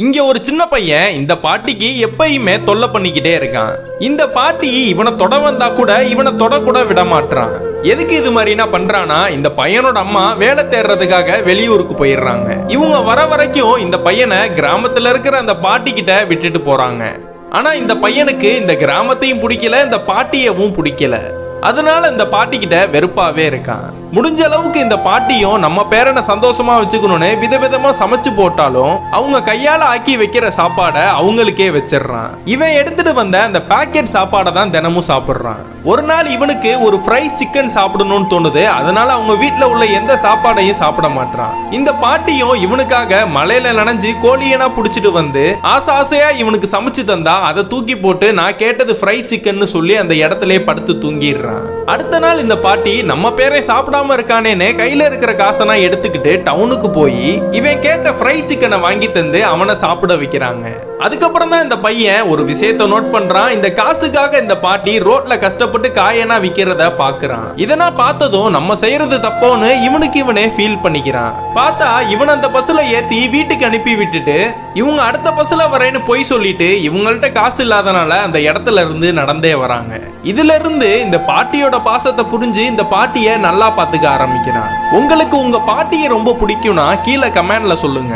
இங்க ஒரு சின்ன பையன் இந்த பாட்டிக்கு எப்பயுமே தொல்லை பண்ணிக்கிட்டே இருக்கான். இந்த பாட்டி இவனை தொட வந்தா கூட இவனை தொட கூட விட மாட்டான். எதுக்கு இது மாதிரினா பண்றானா, இந்த பையனோட அம்மா வேலை தேடுறதுக்காக வெளியூருக்கு போயிடுறாங்க. இவங்க வர வரைக்கும் இந்த பையனை கிராமத்துல இருக்கிற அந்த பாட்டி கிட்ட விட்டுட்டு போறாங்க. ஆனா இந்த பையனுக்கு இந்த கிராமத்தையும் பிடிக்கல, இந்த பாட்டியவும் பிடிக்கல. அதனால இந்த பாட்டி கிட்ட வெறுப்பாவே இருக்கான். முடிஞ்ச அளவுக்கு இந்த பாட்டியும் நம்ம பேரனை சந்தோஷமா வச்சுக்கணும்னு விதவிதமா சமைச்சு போட்டாலும் அவங்க கையால ஆக்கி வைக்கிற சாப்பாடை அவங்களுக்கே வச்சிடறான். இவன் எடுத்துட்டு வந்த அந்த பாக்கெட் சாப்பாடை தான் தினமும் சாப்பிடுறான். ஒரு நாள் இவனுக்கு ஒரு ஃப்ரை சிக்கன் சாப்பிடணும்னு தோணுது. அதனால அவங்க வீட்டுல உள்ள எந்த சாப்பாடையும் சாப்பிட மாட்டான். இந்த பாட்டியும் இவனுக்காக மலையில நனைஞ்சு கோழியனா புடிச்சிட்டு வந்து ஆசையா இவனுக்கு சமைச்சு தந்தா அதை தூக்கி போட்டு நான் கேட்டது ஃப்ரை சிக்கன் சொல்லி அந்த இடத்துல படுத்து தூங்கிடுறான். அடுத்த நாள் இந்த பாட்டி நம்ம பேரை சாப்பிடாம இருக்கானேன்னு கையில இருக்கிற காசனா எடுத்துக்கிட்டு டவுனுக்கு போய் இவன் கேட்ட ஃப்ரை சிக்கனை வாங்கி தந்து அவனை சாப்பிட வைக்கிறாங்க. அதுக்கப்புறம் தான் இந்த பையன் ஒரு விஷயத்தை நோட் பண்றான். இந்த காசுக்காக இந்த பாட்டி ரோட்ல கஷ்டப்பட்டு காயனா விக்கிறத பாக்குறான். இதெல்லாம் பார்த்ததும் நம்ம செய்யறது தப்போன்னு இவனே ஃபீல் பண்ணிக்கிறான். பார்த்தா இவன் அந்த பஸ்ல ஏத்தி வீட்டுக்கு அனுப்பி விட்டுட்டு இவங்க அடுத்த பஸ்ல வரேன்னு போய் சொல்லிட்டு இவங்கள்ட்ட காசு இல்லாதனால அந்த இடத்துல இருந்து நடந்தே வராங்க. இதுல இருந்து இந்த பாட்டியோட பாசத்தை புரிஞ்சு இந்த பாட்டிய நல்லா பாத்துக்க ஆரம்பிக்கிறான். உங்களுக்கு உங்க பாட்டியை ரொம்ப பிடிக்கும்னா கீழே கமெண்ட்ல சொல்லுங்க.